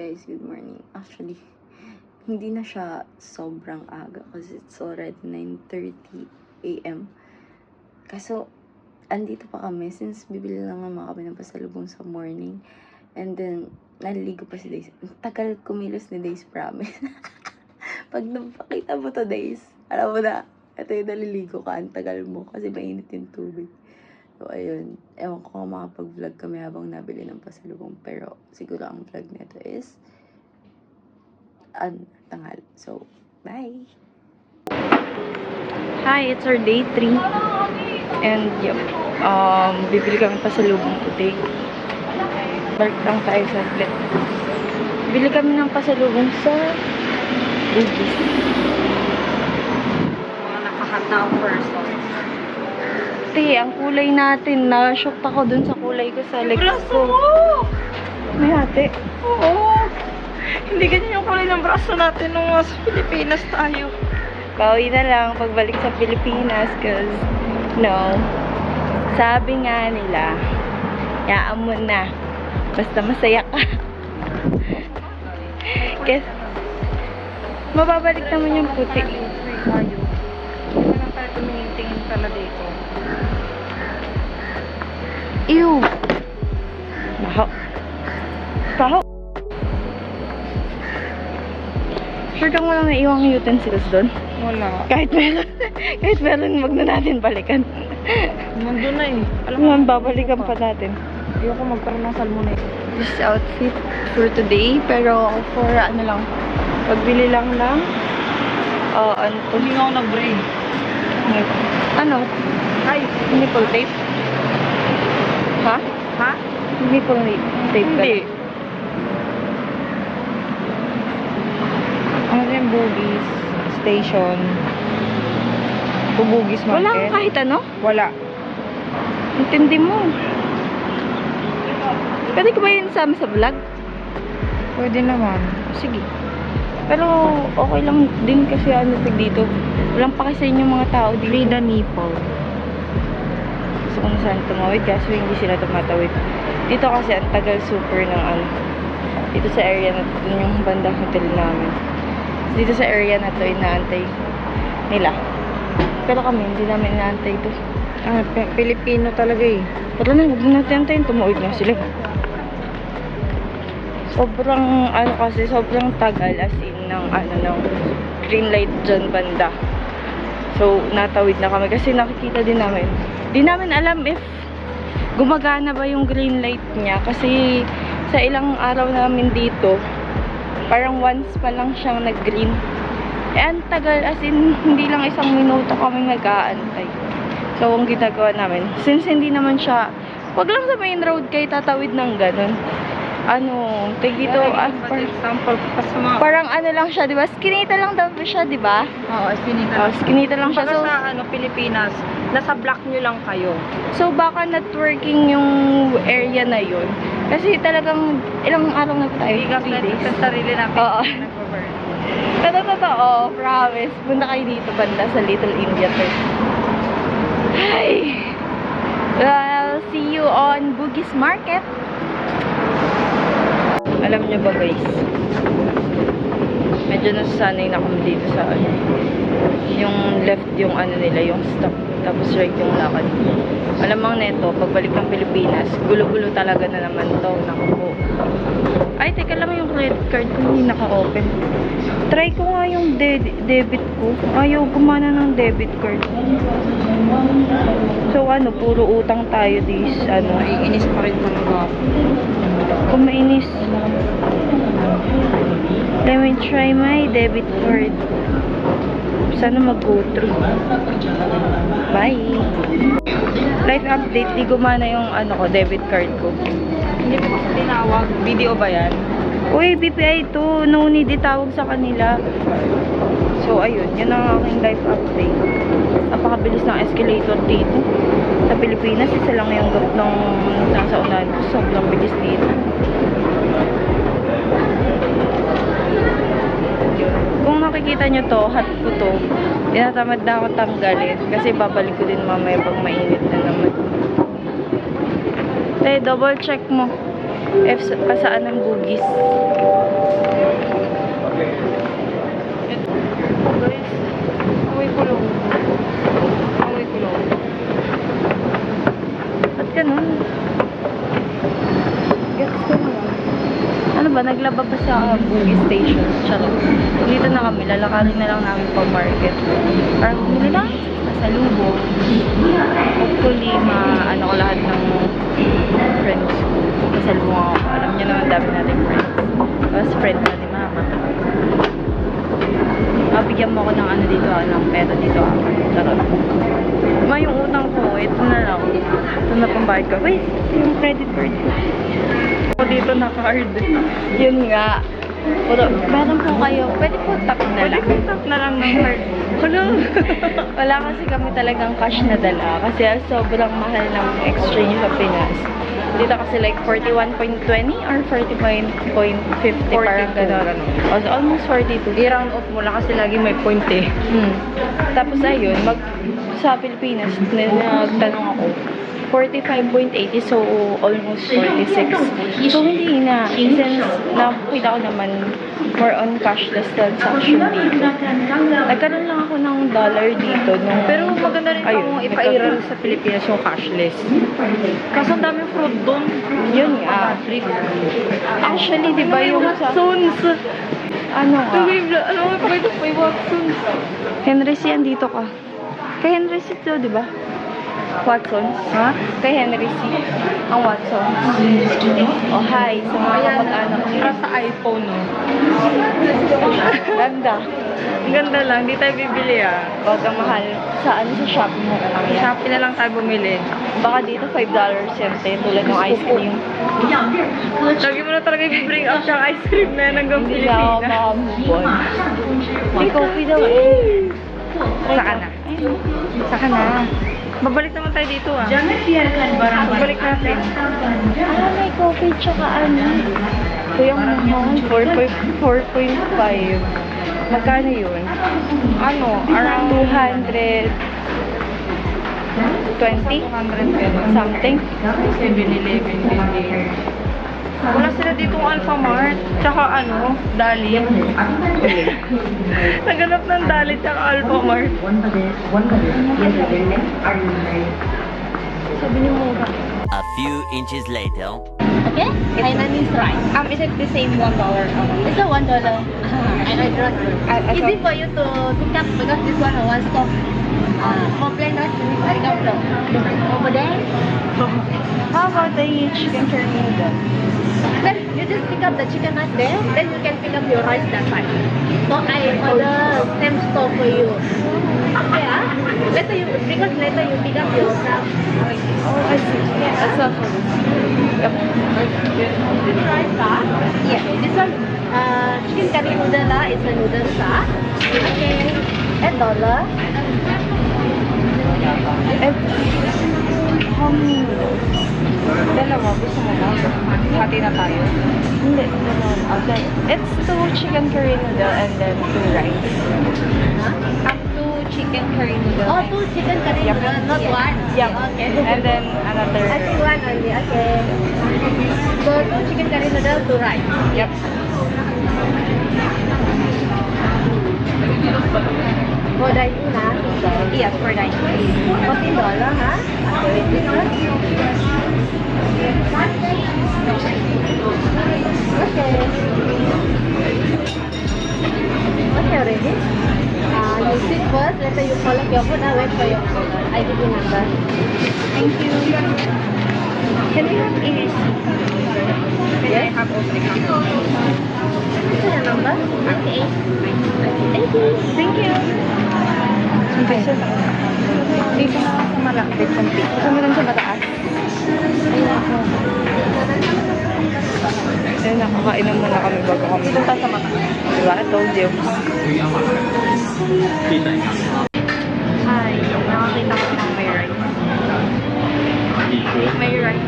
guys, good morning. Actually, hindi na siya sobrang aga kasi it's already 9:30 AM. Kaso, andito pa kami since bibili lang naman kami ng pasalubong sa morning. And then, naliligo pa si Days. Ang tagal kumilos ni Days, promise. Pag napakita mo to Days, alam mo na, ito yung naliligo ka, ang tagal mo kasi mainit yung tubig. So, ayun. Ewan ko kung makapag-vlog kami habang nabili ng pasalubong. Pero, siguro ang vlog nito is tanghal. So, bye! Hi, it's our day 3. And, yep. Bibili kami pasalubong today. Park lang tayo sa split. Bibili kami ng pasalubong sa Bugis. Mga nakahataw person. Ang kulay natin, na-shock ako dun sa kulay ko sa legs ko. May hati. Oo. Hindi ganyan yung kulay ng braso natin nung sa Pilipinas tayo. Pauwi na lang pagbalik sa Pilipinas cause, no, sabi nga nila, yaan mo na. Basta masaya ka. Kasi, mababalik naman yung puti. Tayo. Hindi lang tayo tumingin pala dito. Ew! Baho. Baho. Sure kang walang naiwang utensils doon? Wala. Kahit meron, wag na natin balikan. Nandun na eh. Alam mo, babalikan pa natin. Ayoko magkaroon ng salmonella. This outfit for today, pero for ano lang, pagbili lang ng ano to? Hindi nga ako nag-braid. Ano? Ay, Nipple tape? Ha? ha? Nipple tape ka Hindi. lang. Ano yung Bugis Station? Bugis Market? Wala kang kahit ano? Wala. Intindi mo. Pwede ko ba yun sama sa vlog? Pwede naman. Sige. Pero okay lang din kasi ano pag dito. Walang paki sa inyo mga tao dito. Free the nipple. Gusto ko na saan tumawid kaso hindi sila tumatawid. Dito kasi ang tagal super ng ano. Dito sa area na to, dun yung bandang hotel namin. Dito sa area na to, inaantay nila. Pero kami, hindi namin inaantay to. Ah, Pilipino talaga eh. Pero na, huwag na natin antayin, tumawid na sila. Sobrang, ano kasi, sobrang tagal as in ng, ng green light dyan banda. So, natawid na kami kasi nakikita din namin. Di namin alam if gumagana ba yung green light niya kasi sa ilang araw namin dito, parang once pa lang siyang nag-green. Ang tagal, as in, hindi lang isang minuto kaming nag-aantay. So, ang ginagawa namin, since hindi naman siya, wag lang sa main road kayo tatawid ng ganun. Dito, example, parang ano lang siya, di ba? Skinita lang daw siya, di ba? Oo, skinita. Oh, skinita lang siya. So, sa Pilipinas, nasa block nyo lang kayo. so baka networking yung area na yun. Kasi talagang ilang araw na po tayo. 3 days. Sa sarili natin. Oo. Nag-burn. Pero totoo, promise. Punta kayo dito banda sa Little India to. Hi! Well, see you on Bugis Market. Alam nyo ba guys, medyo nasasanay na kami dito sa yung left yung nila, yung stop, tapos right yung lakad. Alamang neto, pagbalik ng Pilipinas, gulo-gulo talaga na naman to. Naku. Ay, teka lang, yung credit card ko hindi naka-open. Try ko nga yung debit ko. Ayaw gumana ng debit card. So puro utang tayo this, Naiinis pa rin talaga. kung mainis. Let me try my debit card. Sana mag-go through. Bye! Life update, di gumana yung debit card ko. Hindi ko kasi tinawag. Video ba yan? Uy, BPI to. No need itawag sa kanila. So, ayun. Yun ang aking life update. Napakabilis ng escalator dito. Sa Pilipinas, isa lang yung group ng nasa unahan ko. Sobrang bilis dito. Kung makikita nyo to, hat ko to, tinatamad na ako tanggalin. Kasi babalik ko din mamaya pag mainit na naman. Double check mo. F pasaan ng Bugis. Guys, amoy kulong. Amoy kulong. Ba't ganun? Gets ko naman. Ano ba, naglaba pa sa Bugis Station. Charot. Dito na kami, lalakarin na lang namin pa market. Parang bumili lang, pasalubong. Hopefully, ano ko lahat ng friends ko. Pasalubong ako. Alam niyo naman, dami natin friends. Tapos friend na ni Mama. Mabigyan mo ako ng ano dito, ng pera dito. Charot. Yung utang ko, ito na lang. Ito na pambayad ko. Wait, yung credit card ko. Dito na card. Yun nga. Pero, meron po kayo. Pwede po tap na lang. Pwede tap na lang ng card. Hello? Wala kasi kami talagang cash na dala. Kasi sobrang mahal ng exchange sa Pinas. Dito kasi like 41.20 or 40.50 parang gano'n. Also, almost 42. I-round off mo lang kasi lagi may point eh. Tapos ayun, sa Pilipinas, nagtanong ako, 45.80, so almost 46. So hindi na, since nakita ko naman more on cashless transaction dito. Nagkaroon lang ako ng dollar dito. Pero maganda rin kung ipa-iral sa Pilipinas yung cashless. Kaso ang daming fraud doon. Yun nga. Actually, di ba yung sa... Watsons! Ano nga? Ano nga pa ito? May Watsons. Henry C, andito ka. Kay Henry C to, di ba? Watsons? Ha? Kay Henry C. Ang Watsons. Oh, hi. Sa mga kamag-anak ko. Para sa iPhone, no? Ganda. Ang ganda lang. Di tayo bibili, ah. Huwag kang mahal. Saan? Sa Shopee mo na lang Sa yan. Shopee na lang tayo bumili. Baka dito $5 yan, tulad ng ice cream. Lagi mo na talaga i-bring up siyang ice cream na yan hanggang Hindi na ako Pilipinas. makamove on. May coffee daw eh. Saka na. Saka na. Babalik naman tayo dito, ah. Babalik natin. May coffee tsaka ano. Kuya, mahal. 4.5. Magkano yun? Ano? Around 220? 200 Something? 7-Eleven din. Wala sila ditong Alphamart. Tsaka ano, Dali. Naganap ng Dali tsaka Alphamart. Sabi niyo mo ba? A few inches later. Okay? Hainanese rice. Is it the same $1? It's a $1. And I brought easy for you to pick up because this one one stop. Complain us pick up over there. How about the chicken curry noodle? Then you just pick up the chicken rice there. Then you can pick up your rice that side. So I order same store for you. Yeah. Later you because later you pick up your stuff. Oh, I see. That's all for this. Yep. This rice yeah. This one chicken curry noodle it's a noodles Okay. $8. How many noodles? Dalawa, gusto mo na? Hati na tayo. Hindi. Okay. It's 2 chicken curry noodle and then 2 rice. Chicken curry noodle. Oh, 2 chicken curry Yep. noodle, not one. Yep. Okay. And then another. I think one only. Okay. So 2 chicken curry noodle, 2 rice. Yep. For dining na? Yes, for $9. $14 ha? Okay, this one. Okay. Okay, already? You sit first, later you collect your food. Wait for your food. I give you number. Thank you. Can we have a receipt? Yes? This is your number? Okay. Thank you. Thank you. Dito na sa malapit ng pizza. Gusto mo dun sa mataas? Ayun, nakakainom muna kami bago kami. Dito tayo sa mata. Diba? I told you. Hi. Nakakita ko ng may rice. May rice.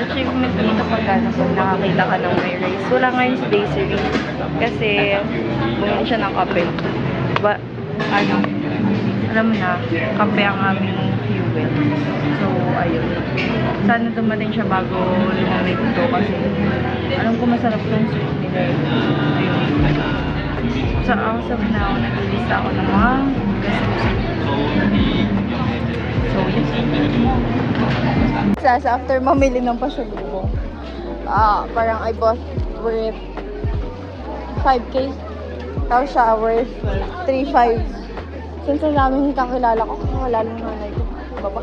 Achievement dito pagkano pag nakakita ka ng may rice. Wala ngayon sa Daisery. Kasi bumili siya ng kape. Ba, ano, alam mo na, kape ang aming fuel. 7. So, ayun. Sana dumating siya bago lumamig ito kasi alam ko masarap tong sweet nila. Ayun. Sa awesome na ako, naglilista ako ng mga gastusin. So, yes. After mamili ng pasalubong, parang I bought worth 5K. Tapos siya worth 3.5. Since ang daming kakilala ko, wala lang nanay ko. Baba.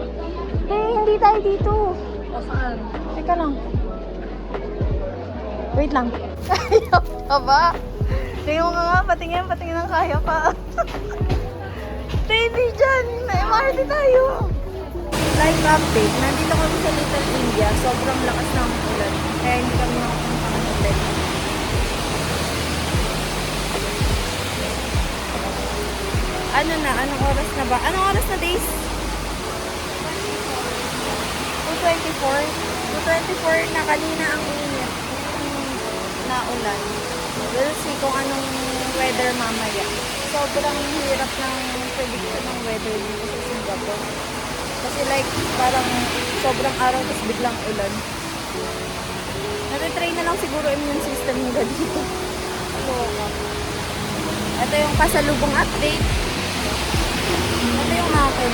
Hindi tayo dito. Saan? Teka lang. Wait lang. Kaya pa ba? Tingnan mo nga, patingin ng kaya pa. Hindi dyan. Na-MRT tayo. Live update. Nandito kami sa Little India. Sobrang lakas ng ulan. Kaya hindi kami nakapunta ng hotel. Ano na? Anong oras na ba? Anong oras na, Days? 2:24. 2:24 na kanina ang init. Na ulan. We'll see kung anong weather mamaya. Sobrang hirap ng prediction ng weather dito sa Singapore. Kasi like, parang sobrang araw tapos biglang ulan. Natitrain na lang siguro immune system nila dito. Ito yung pasalubong update. Ito yung akin.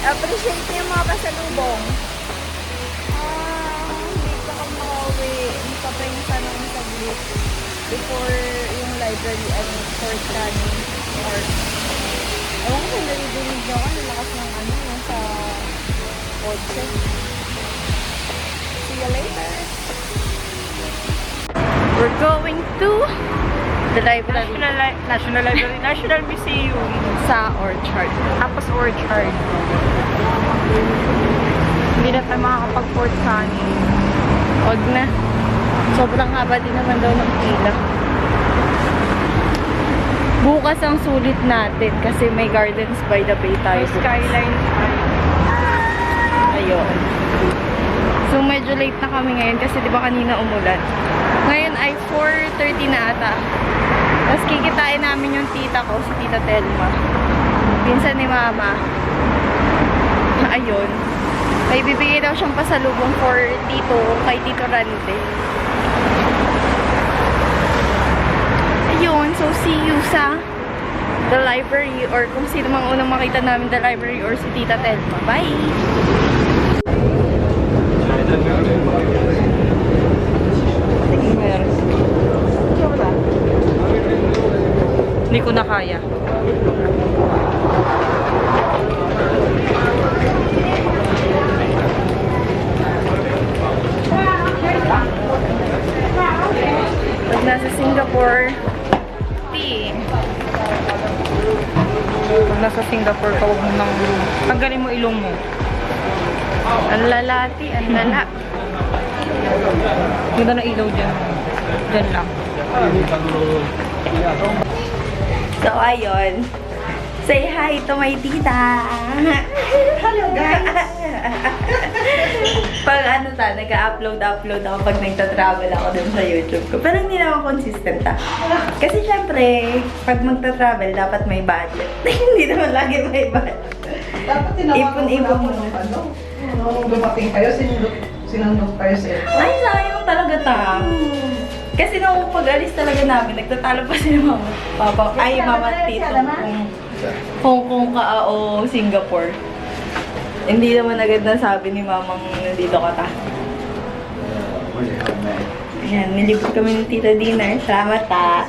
Appreciate niyo yung mga pasalubong. Hindi pa kami makauwi. Hindi pa yung tanong sa group before yung library for planning or ewan ko kung naridinig niyo ako nalakas ng yung sa kotse. See you later. We're going to the library. National Library, National Museum. Sa Orchard. Tapos Orchard. Hindi na tayo makakapag-Fort Sunny. Huwag na. Sobrang haba din naman daw ng pila. Bukas ang sulit natin kasi may Gardens by the Bay tayo. May Skyline. Ayun. So medyo late na kami ngayon kasi di ba kanina umulan. Ngayon ay 4:30 na ata. Tapos kikitain namin yung tita ko, si Tita Telma. Pinsan ni Mama. Ayun. May bibigay daw siyang pasalubong for Tito, kay Tito Rante. Ayun, so see you sa the library or kung sino mang unang makita namin the library or si Tita Telma. Bye! Hindi ko na kaya. Pag nasa Singapore, tea. Pag nasa Singapore ka, huwag mo nang tanggalin mo ilong mo. Ang lalati, ang lala. Ganda na ilaw dyan. Dyan lang. So, ayun. Say hi to my tita. Hello, guys. Pag nag-upload ako pag nagta-travel ako dun sa YouTube ko. Pero hindi naman consistent Kasi syempre, pag magta-travel, dapat may budget. Hindi naman lagi may budget. Dapat tinawagan Ipon-ipon mo mo. Nung dumating kayo, sinundok kayo sa Ay, sayang talaga Kasi nung pag-alis talaga namin, nagtatalo pa sila Mama Tito kung ka o Singapore. Hindi naman agad nasabi ni Mamang nandito ka ta. Ayan, nilibot kami ng Tita Dinner. Salamat ta.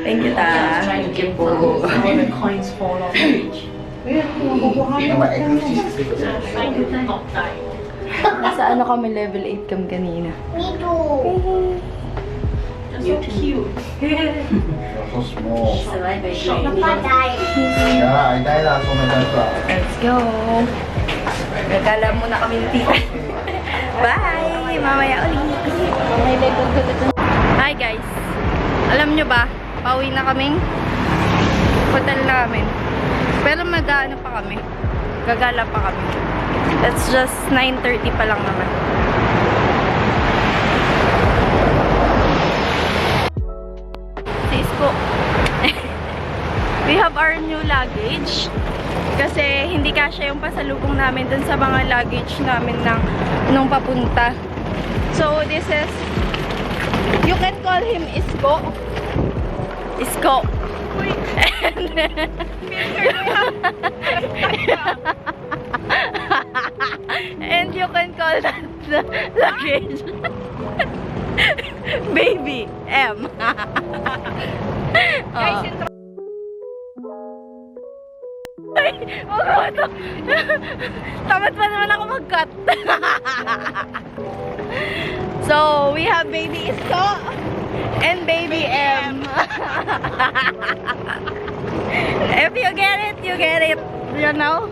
Thank you ta. coins fall off the page. Nasa ano kami, level 8 kami kanina. Me too. You're so cute. So small. Napaday. Yeah, I died so much. Let's go. Nagkala muna kami ng Tita. Bye! Mamaya ulit. Hi guys. Alam nyo ba, pauwi na kaming hotel namin. Pero mag-ano pa kami. Gagala pa kami. It's just 9:30 pa lang naman. Si Isko We have our new luggage. Kasi hindi kasya yung pasalubong namin dun sa mga luggage namin nung papunta. So, this is, you can call him Isko. Isko. And you can call that the luggage Baby M. Guys, Oh. Ay, wag mo ito. Tamad pa naman ako mag-cut. So, we have Baby Isko and Baby M. If you get it, you get it. You know?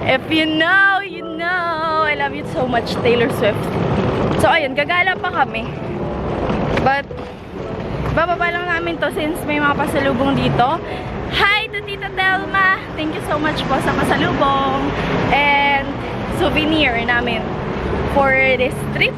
If you know, you know. I love you so much, Taylor Swift. So, ayun, gagala pa kami. But, bababa lang namin to since may mga pasalubong dito. Hi to Tita Delma! Thank you so much po sa pasalubong and souvenir namin for this trip.